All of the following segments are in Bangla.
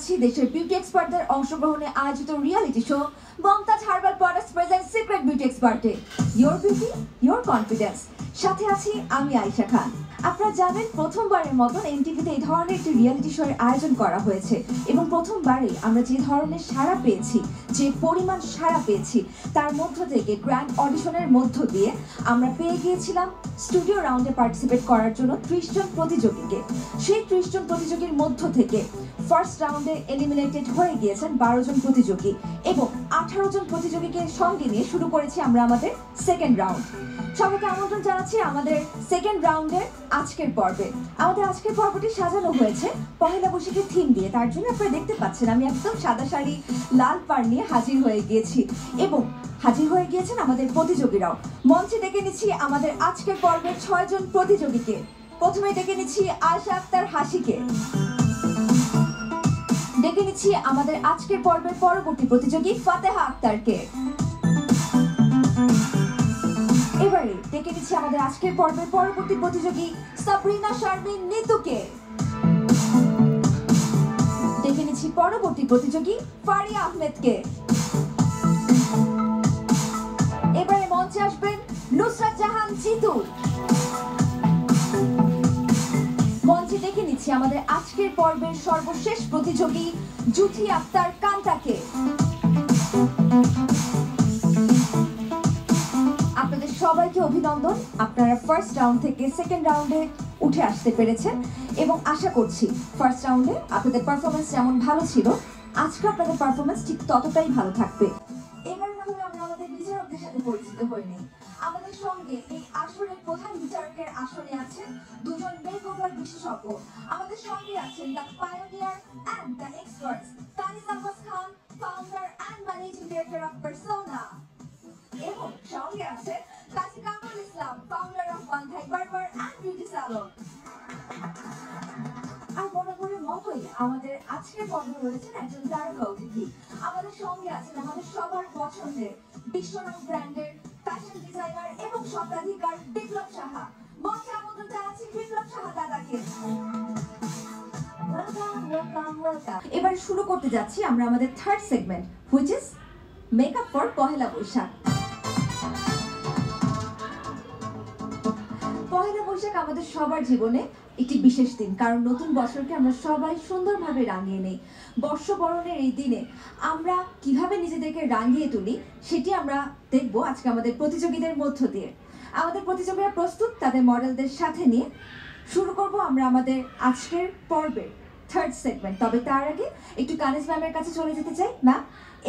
জানাচ্ছি দেশের বিউটি এক্সপার্টদের অংশগ্রহণে আয়োজিত reality show Momtaz herbal products present secret beauty এক্সপার্টে ইয়োর বিউটি ইয়োর কনফিডেন্স। সাথে আছি আমি আয়েশা খান। আপনারা জানেন প্রথমবারের মতন এনটিভিতে এই ধরনের একটি রিয়েলিটি শোয়ের আয়োজন করা হয়েছে এবং প্রথমবারেই আমরা যে ধরনের সাড়া পেয়েছি, যে পরিমাণ সাড়া পেয়েছি, তার মধ্য থেকে গ্র্যান্ড অডিশনের মধ্য দিয়ে আমরা পেয়ে গিয়েছিলাম স্টুডিও রাউন্ডে পার্টিসিপেট করার জন্য 30 জন প্রতিযোগীকে। সেই 30 জন প্রতিযোগীর মধ্য থেকে ফার্স্ট রাউন্ডে এলিমিনেটেড হয়ে গিয়েছেন 12 জন প্রতিযোগী এবং 18 জন প্রতিযোগীকে সঙ্গে নিয়ে শুরু করেছি আমরা আমাদের সেকেন্ড রাউন্ড। সবাইকে আমন্ত্রণ জানাচ্ছি আমাদের সেকেন্ড রাউন্ডের আজকের পর্বে। আমাদের আজকের পর্বটি সাজানো হয়েছে পহেলা বৈশাখের থিম দিয়ে। তার জন্য আপনারা দেখতে পাচ্ছেন আমি একদম সাদা শাড়ি লাল পাড় নিয়ে হাজির হয়ে গিয়েছি এবং হাজির হয়ে গিয়েছেন আমাদের প্রতিযোগীরাও। মঞ্চে ডেকে নিচ্ছি আমাদের আজকের পর্বের 6 জন প্রতিযোগীকে। প্রথমে ডেকে নিচ্ছি আয়েশা আক্তার হাসিকে। ডেকে নিচ্ছি আমাদের আজকের পর্বের পরবর্তী প্রতিযোগী ফাতেহা আক্তারকে। এবারে ডেকে নিচ্ছি আমাদের আজকের পর্বের পরবর্তী প্রতিযোগী সাবরিনা শারমিন নিতুকে। ডেকে নিচ্ছি পরবর্তী প্রতিযোগী ফারিয়া আহমেদকে। এবারে মঞ্চে আসবেন নুসরাত জাহান জিতু। মঞ্চে ডেকে নিচ্ছি আমাদের আজকের পর্বের সর্বশেষ প্রতিযোগী জুথি আক্তার কান্তাকে। আপনাদের সবাইকে অভিনন্দন, আপনারা ফার্স্ট রাউন্ড থেকে সেকেন্ড রাউন্ডে উঠে আসতে পেরেছেন এবং আশা করছি ফার্স্ট রাউন্ডে আপনাদের পারফরমেন্স যেমন ভালো ছিল, আজকে আপনাদের পারফরমেন্স ঠিক ততটাই ভালো থাকবে। এবার তাহলে আমরা আমাদের বিচারকদের সাথে পরিচিত হইনি। আমাদের সঙ্গে এই আসরের প্রধান বিচারকের আসনে আছেন দুজন মেকওভার বিশেষজ্ঞ। আমাদের সঙ্গে আছেন the pioneer and the experts Kaniz Abbas Khan, founder and managing director of Persona, এবং সঙ্গে আছে Kazi Kamrul Islam, founder of Bandhai barber and beauty salon. আর বরাবরের মতোই আমাদের আজকের পর্বে রয়েছেন একজন তারকা অতিথি। আমাদের সঙ্গে আছেন আমাদের সবার পছন্দের বিশ্বনাম ব্র্যান্ডের ফ্যাশন ডিজাইনার এবং স্বত্বাধিকার বিপ্লব সাহা। মঞ্চে আমন্ত্রণ জানাচ্ছি বিপ্লব সাহা দাদাকে। এবার শুরু করতে যাচ্ছি আমরা আমাদের third segment, which is makeup for Pohela Boishakh. Pohela Boishakh আমাদের সবার জীবনে একটি বিশেষ দিন, কারণ নতুন বছরকে আমরা সবাই সুন্দরভাবে রাঙিয়ে নেই। বর্ষবরণের এই দিনে আমরা কিভাবে নিজেদেরকে রাঙিয়ে তুলি সেটি আমরা দেখব আজকে আমাদের প্রতিযোগীদের মধ্য দিয়ে। আমাদের প্রতিযোগীরা প্রস্তুত তাদের মডেলদের সাথে নিয়ে। শুরু করব আমরা আমাদের আজকের পর্বের থার্ড সেগমেন্ট। তবে তার আগে একটু কানিজ ম্যামের কাছে চলে যেতে চাই। ম্যাম,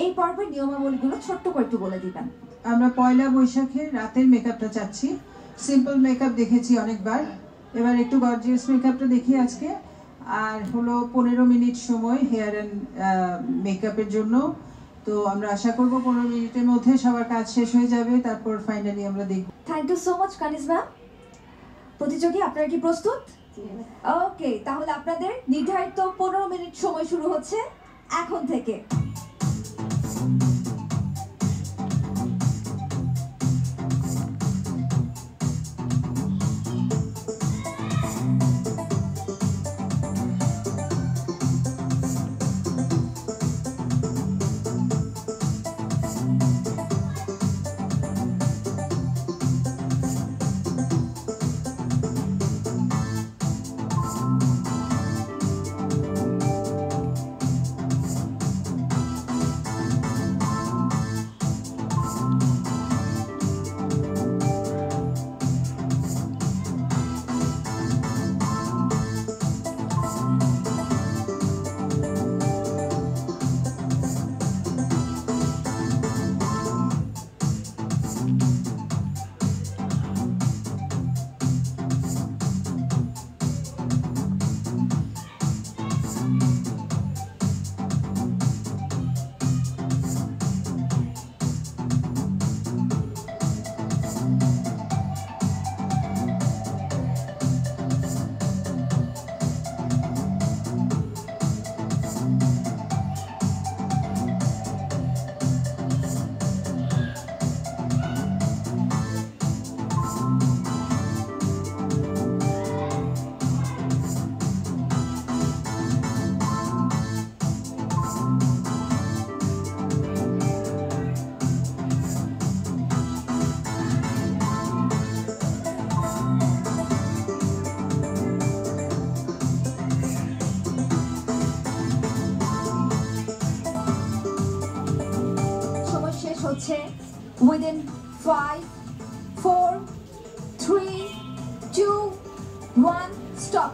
এই পর্বের নিয়মাবলীগুলো ছোট্ট করে একটু বলে দিবেন। আমরা পয়লা বৈশাখের রাতের মেকআপটা চাচ্ছি। সিম্পল মেকআপ দেখেছি অনেকবার, এবার একটু গর্জিয়াস মেকআপটা দেখি আজকে। আর হলো 15 মিনিট সময় হেয়ার অ্যান্ড মেকআপের জন্য। তো আমরা আশা করব 15 মিনিটের মধ্যে সবার কাজ শেষ হয়ে যাবে, তারপর ফাইনালি আমরা দেখব। Thank you so much Kaniz ma'am. প্রতিযোগী আপনারা কি প্রস্তুত? ওকে, তাহলে আপনাদের নির্ধারিত 15 মিনিট সময় শুরু হচ্ছে এখন থেকে। হচ্ছে উইদিন 5 4 3 2 1 স্টপ।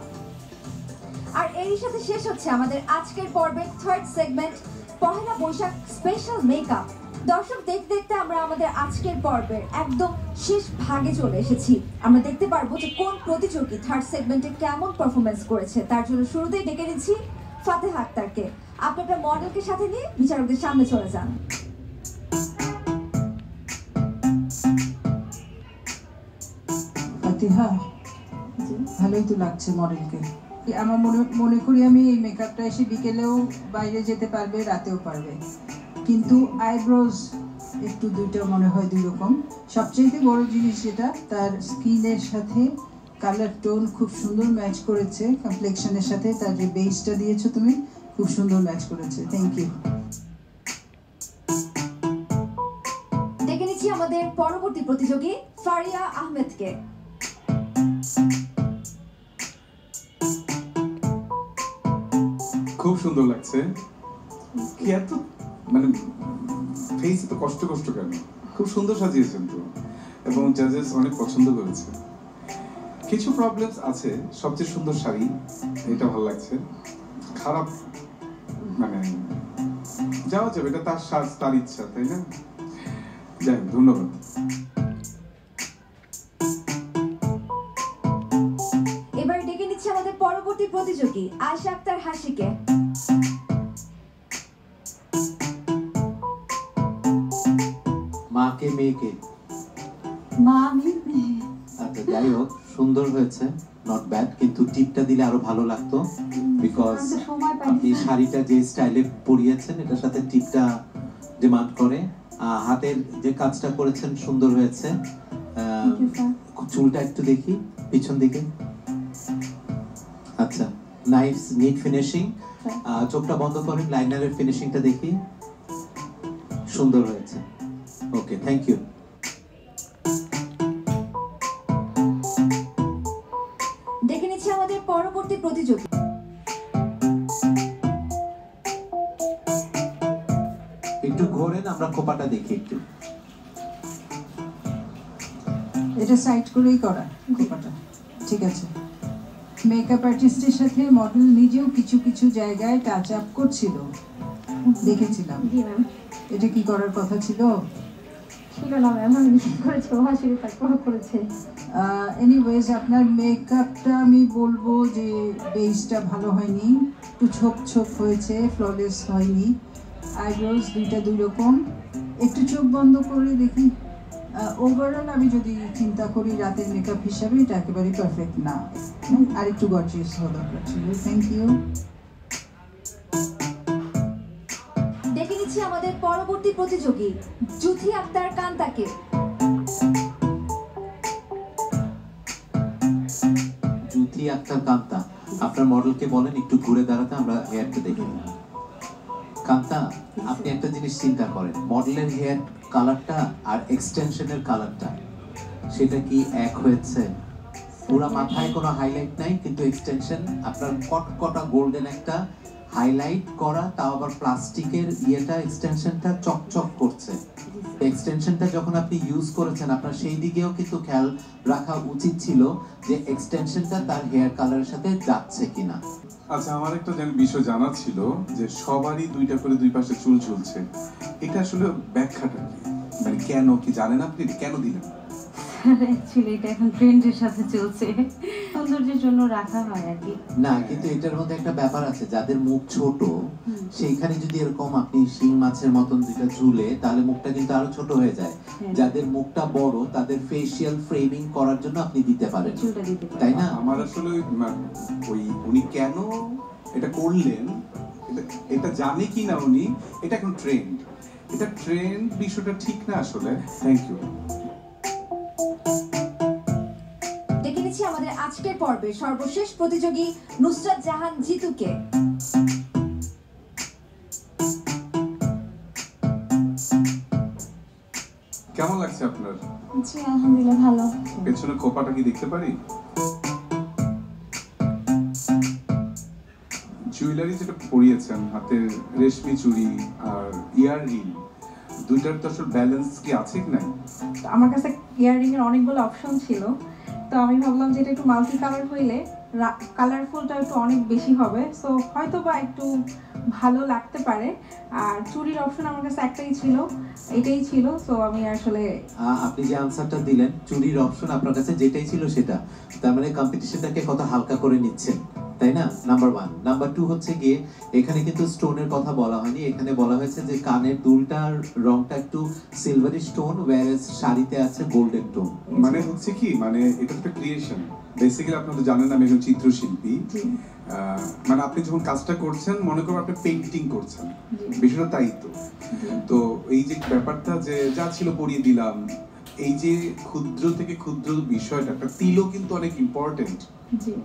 আর এরই সাথে শেষ হচ্ছে আমাদের আজকের পর্বের third segment Pohela Boishakh special makeup. দর্শক দেখতে দেখতে আমরা আমাদের আজকের পর্বের একদম শেষ ভাগে চলে এসেছি। আমরা দেখতে পারবো যে কোন প্রতিযোগী থার্ড সেগমেন্টে কেমন পারফরমেন্স করেছে। তার জন্য শুরুতেই ডেকে নিচ্ছি ফাতেহা আক্তারকে। আপনি একটা মডেলকে সাথে নিয়ে বিচারকদের সামনে চলে যান। ফাতিহা, ভালোই তো লাগছে মডেলকে। আমার মনে করি আমি এই মেকআপটা এসে বিকেলেও বাইরে যেতে পারবে, রাতেও পারবে, কিন্তু আইব্রোজ একটু দুইটা মনে হয় দুই রকম। সবচেয়ে বড় জিনিস যেটা, তার স্কিনের সাথে কালার টোন খুব সুন্দর ম্যাচ করেছে, কমপ্লেকশনের সাথে তার যে বেসটা দিয়েছো তুমি খুব সুন্দর ম্যাচ করেছে। Thank you. ডেকে নিচ্ছি আমাদের পরবর্তী প্রতিযোগী ফারিয়া আহমেদকে। খুব সুন্দর লাগছে। কি এত মানে ফেস তো কষ্ট কষ্ট কেন, খুব সুন্দর সাজিয়েছেন তো, এবং জাজেস অনেক পছন্দ করেছে। কিছু প্রবলেমস আছে, সবচেয়ে সুন্দর শাড়ি, এটা ভালো লাগছে। খারাপ মানে যাওয়া যাবে, এটা তার সাজ, তার ইচ্ছা, তাই না? যাই হোক, ধন্যবাদ। এবার ডেকে নিচ্ছি আমাদের পরবর্তী প্রতিযোগী আয়েশা আক্তার হাসিকে। মাকে মেয়েকে, মা আমি আচ্ছা যাই হোক, সুন্দর হয়েছে, নট ব্যাড, কিন্তু টিপটা দিলে আরো ভালো লাগতো, বিকজ আপনি শাড়িটা যে স্টাইলে পরিয়েছেন এটার সাথে টিপটা ডিমান্ড করে। হাতের যে কাজটা করেছেন সুন্দর হয়েছে। চুলটা একটু দেখি পিছন দিকে, আচ্ছা নাইস, নিট ফিনিশিং। চোখটা বন্ধ করেন, লাইনারের ফিনিশিংটা দেখি, সুন্দর হয়েছে। ওকে, থ্যাংক ইউ। ডেকে নিচ্ছি আমাদের পরবর্তী প্রতিযোগী। একটু ঘোরেন, আমরা খোপাটা দেখি একটু। এটা সাইড করেই করা খোপাটা, ঠিক আছে। মেকআপ আর্টিস্টের সাথে মডেল নিজেও কিছু কিছু জায়গায় টাচ আপ করছিল, দেখেছিলাম। এটা কি করার কথা ছিল? এনিওয়েজ, আপনার মেকআপটা আমি বলবো যে বেসটা ভালো হয়নি, একটু ছোপ ছোপ হয়েছে, ফ্ললেস হয়নি। আইব্রোজ দুইটা দুই রকম, একটু চোখ বন্ধ করে দেখি। ওভারঅল আমি যদি চিন্তা করি রাতের মেকআপ হিসাবে এটা একেবারেই পারফেক্ট না, আর একটু গর্জিয়াস হওয়া দরকার ছিল। Thank you. ডেকে নিচ্ছি আমাদের পরবর্তী প্রতিযোগী জুথি আক্তার কান্তাকে। জুথি আক্তার কান্তা, আপনার মডেলকে বলেন একটু ঘুরে দাঁড়াতে, আমরা হেয়ারটা দেখি। কান্তা, আপনি একটা জিনিস চিন্তা করেন, মডেলের হেয়ার কালারটা আর এক্সটেনশনের কালারটা, সেটা কি এক হয়েছে? পুরা মাথায় কোনো হাইলাইট নাই, কিন্তু এক্সটেনশন আপনার কটকটা গোল্ডেন একটা হাইলাইট করা, তাও আবার প্লাস্টিকের ইয়েটা, এক্সটেনশনটা চকচক করছে। এক্সটেনশনটা যখন আপনি ইউজ করেছেন, আপনার সেই দিকেও কিন্তু খেয়াল রাখা উচিত ছিল যে এক্সটেনশনটা তার হেয়ার কালারের সাথে যাচ্ছে কিনা। আচ্ছা, আমার একটা বিষয় জানা ছিল যে সবারই দুইটা করে দুই পাশে চুল ঝুলছে, এটা আসলে ব্যাখ্যাটা কি? মানে কেন, কি জানেন আপনি কেন দিলেন? অ্যাকচুয়ালি এটা এখন ট্রেন্ডের সাথে চলছে, সৌন্দর্যের জন্য রাখা হয় আর কি। না, কিন্তু এটার মধ্যে একটা ব্যাপার আছে, যাদের মুখ ছোট সেইখানে যদি এরকম আপনি শিং মাছের মতন দুইটা ঝুলে, তাহলে মুখটা কিন্তু আরো ছোট হয়ে যায়। যাদের মুখটা বড় তাদের ফেসিয়াল ফ্রেমিং করার জন্য আপনি দিতে পারেন, তাই না? আমার আসলে ওই উনি কেন এটা করলেন এটা জানে কি না উনি, এটা এখন ট্রেন্ড, এটা ট্রেন্ড বিষয়টা ঠিক না আসলে। Thank you. ডেকে নিচ্ছি আমাদের আজকের পর্বে সর্বশেষ প্রতিযোগী নুসরাত জাহান জিতুকে। কেমন লাগছে আপনার? জি আলহামদুলিল্লাহ ভালো। পেছনে খোপাটা কি দেখতে পারি? জুয়েলারি যেটা পরিয়েছেন, হাতের রেশমি চুড়ি আর ইয়াররিং, দুইটার তো আসলে ব্যালেন্স কি আছে কি না? আমার কাছে ইয়াররিং এর অনেকগুলো অপশন ছিল, তো আমি ভাবলাম যে এটা একটু মাল্টি কালার হইলে কালারফুলটা একটু অনেক বেশি হবে, সো হয়তো বা একটু ভালো লাগতে পারে। আর চুড়ির অপশন আমার কাছে একটাই ছিল, এটাই ছিল, সো আমি আসলে আপনি যে আনসারটা দিলেন চুরির অপশন আপনার কাছে যেটাই ছিল সেটা, তার মানে কম্পিটিশনটাকে কত হালকা করে নিচ্ছেন, তাই না? নাম্বার 1। নাম্বার 2 হচ্ছে গিয়ে এখানে কিন্তু স্টোনের কথা বলা হয়নি, এখানে বলা হয়েছে যে কানের দুলটার রংটা একটু সিলভারি স্টোন, ওয়্যারএস শাড়িতে আছে গোল্ডেন টোন। মানে হচ্ছে কি, মানে এটা একটা ক্রিয়েশন। বেসিক্যালি আপনারা তো জানেন আমি একজন চিত্রশিল্পী। মানে আপনি যখন কাজটা করছেন মনে করুন আপনি পেইন্টিং করছেন, বিষয়টা তাই তো। তো এই যে ব্যাপারটা যে যা ছিল পরিয়ে দিলাম, এই যে ক্ষুদ্র থেকে ক্ষুদ্র বিষয়টা, একটা তিলও কিন্তু অনেক ইম্পর্টেন্ট।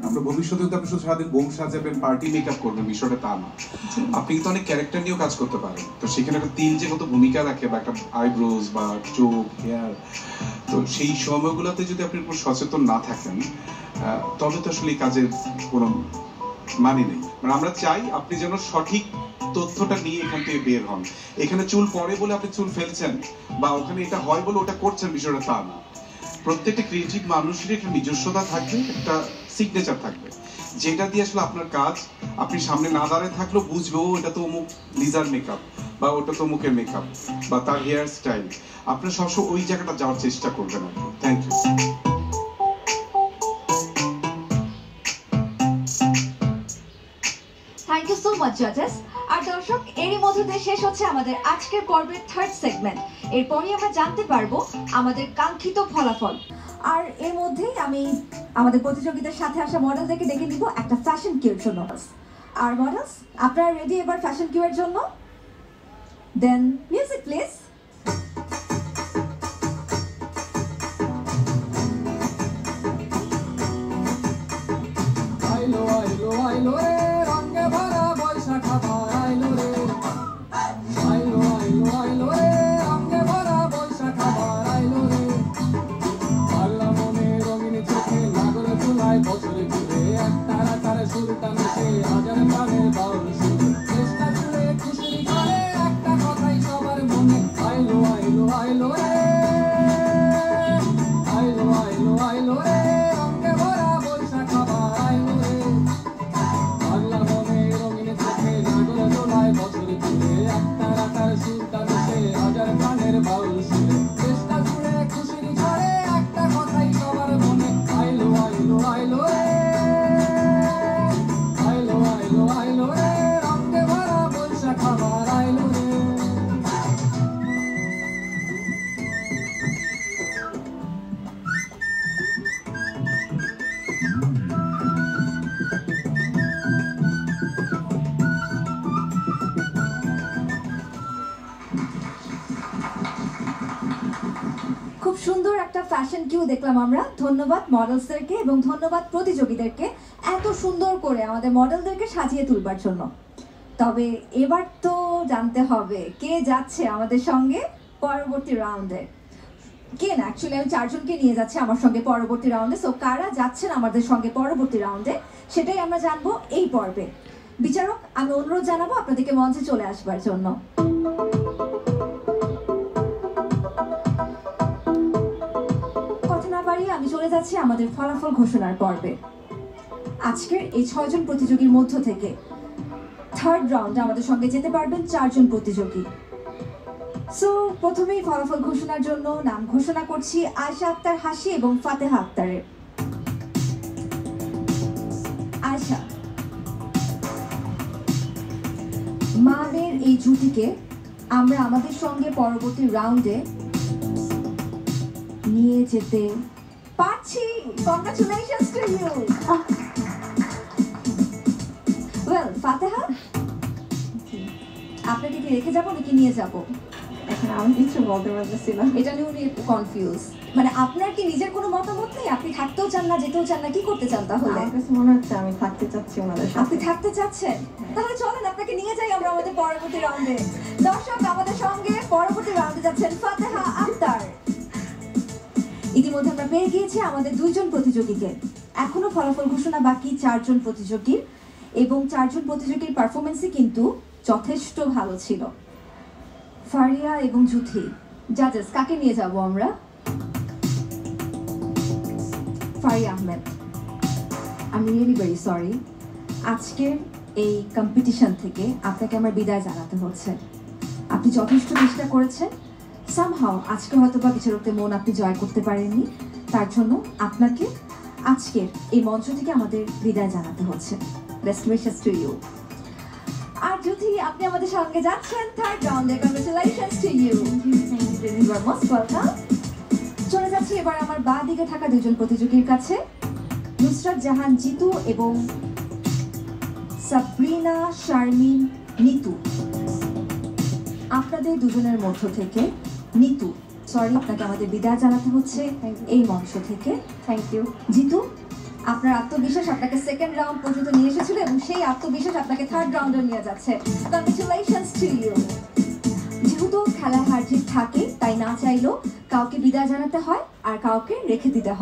আমরা ভবিষ্যতে কিন্তু আপনি শুধু সারাদিন বউ সাজাবেন, পার্টি মেকআপ করবেন, বিষয়টা তা না। আপনি কিন্তু অনেক ক্যারেক্টার নিয়েও কাজ করতে পারেন। তো সেখানে একটা তিল যে কত ভূমিকা রাখে, বা একটা আইব্রোজ বা চোখ, হেয়ার, তো সেই সময়গুলোতে যদি আপনি একটু সচেতন না থাকেন তবে তো আসলে এই কাজের কোনো মানে নেই। মানে আমরা চাই আপনি যেন সঠিক তথ্যটা নিয়ে এখান থেকে বের হন। এখানে চুল পড়ে বলে আপনি চুল ফেলছেন, বা ওখানে এটা হয় বলে ওটা করছেন, বিষয়টা তা না। প্রত্যেকটা ক্রিয়েটিভ মানুষের একটা নিজস্বতা থাকবে, একটা সিগনেচার থাকবে, যেটা দিয়ে আসলে আপনার কাজ আপনি সামনে না দাঁড়ায় থাকলেও বুঝবে ও এটা তো অমুক লিজার মেকআপ, বা ওটা তো অমুকের মেকআপ, বা তার হেয়ার স্টাইল। আপনার সবসময় ওই জায়গাটা যাওয়ার চেষ্টা করবেন আর কি। Thank you. Thank you so much জাজেস। আর দর্শক, এরই মধ্যে দিয়ে শেষ হচ্ছে আমাদের আজকের পর্বের থার্ড সেগমেন্ট। এরপরই আমরা জানতে পারবো আমাদের কাঙ্ক্ষিত ফলাফল। আর এর মধ্যেই আমি আমাদের প্রতিযোগীদের সাথে আসা মডেলদেরকে ডেকে নিব একটা ফ্যাশন কিউর জন্য। আর মডেলস, আপনারা রেডি এবার ফ্যাশন কিউর জন্য? দেন মিউজিক প্লিজ। আইলো আইলো আইলো রে রঙে ভরা বৈশাখ আবার আইলো রে, আইলো আইলো আইলো রে রঙে ভরা বৈশাখ আবার আইলো রে। আল্লাহ মনে রঙিন চোখে লাগল চুলায় বছরে ঘুরে, একটা রাতারে সুরটা মিশে হাজার প্রাণের বাউল সুরে। চেষ্টা জুড়ে খুশির ঘরে একটা কথাই সবার মনে, আইলো আইলো আইলো রে, আইলো আইলো আইলো রে রঙে ভরা বৈশাখ আবার আইলো রে। বাংলা মনে রঙিন চোখে লাগল চুলায় বছরে ঘুরে, একটা রাতার সুরটা মিশে হাজার প্রাণের বাউল সুরে। চেষ্টা জুড়ে খুশির ঝড়ে একটা কথাই সবার মনে, আইলো আইলো আইলো রে, আইলো আইলো আইলো রে রঙে ভরা বৈশাখ আবার আইলো রে। খুব সুন্দর একটা ফ্যাশন কিউ দেখলাম আমরা। ধন্যবাদ মডেলসদেরকে এবং ধন্যবাদ প্রতিযোগীদেরকে এত সুন্দর করে আমাদের মডেলদেরকে সাজিয়ে তুলবার জন্য। তবে এবার তো জানতে হবে কে যাচ্ছে আমাদের সঙ্গে পরবর্তী রাউন্ডে। কে না, অ্যাকচুয়ালি আমি চারজনকে নিয়ে যাচ্ছি আমার সঙ্গে পরবর্তী রাউন্ডে। সো কারা যাচ্ছেন আমাদের সঙ্গে পরবর্তী রাউন্ডে সেটাই আমরা জানবো এই পর্বে। বিচারক, আমি অনুরোধ জানাবো আপনাদেরকে মঞ্চে চলে আসবার জন্য। আমি চলে যাচ্ছি আমাদের ফলাফল ঘোষণার পর্বে। আজকের এই 6 জন প্রতিযোগীর মধ্য থেকে থার্ড রাউন্ডে আমাদের সঙ্গে যেতে পারবেন 4 জন প্রতিযোগী। সো প্রথমেই ফলাফল ঘোষণার জন্য নাম ঘোষণা করছি আয়েশা আক্তার হাসি এবং ফাতেহা আক্তারের। আয়েশা, মামের এই জুটিকে আমরা আমাদের সঙ্গে পরবর্তী রাউন্ডে নিয়ে যেতে পারছি। Congratulations to you. Well Fateha, আপনাকে কি রেখে যাবো নাকি নিয়ে যাবো? এখন আমি কিছু বলতে পারতেছি না, এটা নিয়ে উনি কনফিউজ। মানে আপনার কি নিজের কোনো মতামত নেই? আপনি থাকতেও চান না, যেতেও চান না, কি করতে চান তাহলে? আমার কাছে মনে হচ্ছে আমি থাকতে চাচ্ছি ওনাদের সাথে। আপনি থাকতে চাচ্ছেন? তাহলে চলেন আপনাকে নিয়ে যাই আমরা আমাদের পরবর্তী রাউন্ডে। দর্শক, আমাদের সঙ্গে পরবর্তী রাউন্ডে যাচ্ছেন ফাতেহা আক্তার। ইতিমধ্যে আমরা পেয়ে গিয়েছি আমাদের 2 জন প্রতিযোগীকে। এখনো ফলাফল ঘোষণা বাকি 4 জন প্রতিযোগীর, এবং 4 জন প্রতিযোগীর পারফরমেন্সই কিন্তু যথেষ্ট ভালো ছিল। ফারিয়া এবং জুথি, জাজেস কাকে নিয়ে যাব আমরা? ফারিয়া আহমেদ, আমি রিয়েলি ভেরি সরি, আজকের এই কম্পিটিশন থেকে আপনাকে আমার বিদায় জানাতে হচ্ছে। আপনি যথেষ্ট চেষ্টা করেছেন, সামহাও আজকে হয়তো বা কিছু লোকের মন আপনি জয় করতে পারেননি, তার জন্য আপনাকে আজকের এই মঞ্চ থেকে আমাদের বিদায় জানাতে হচ্ছে। Best wishes to you. আর যদি আপনি আমাদের সঙ্গে যাচ্ছেন থার্ড রাউন্ডে, congratulations to you. You are most welcome. চলে যাচ্ছি এবার আমার বাঁ দিকে থাকা দুজন প্রতিযোগীর কাছে, নুসরাত জাহান জিতু এবং সাবরিনা শারমিন নিতু। আপনাদের দুজনের মধ্য থেকে নিতু, সরি, আপনাকে আমাদের বিদায় জানাতে হচ্ছে এই মঞ্চ থেকে। Thank you. জিতু, আপনার আত্মবিশ্বাস আপনাকে সেকেন্ড রাউন্ড পর্যন্ত নিয়ে এসেছিল এবং সেই আত্মবিশ্বাস আপনাকে থার্ড রাউন্ডে নিয়ে যাচ্ছে। Congratulations to you. যেহেতু খেলায় হার জিত থাকে, তাই না চাইলেও কাউকে বিদায় জানাতে হয় আর কাউকে রেখে দিতে হয়।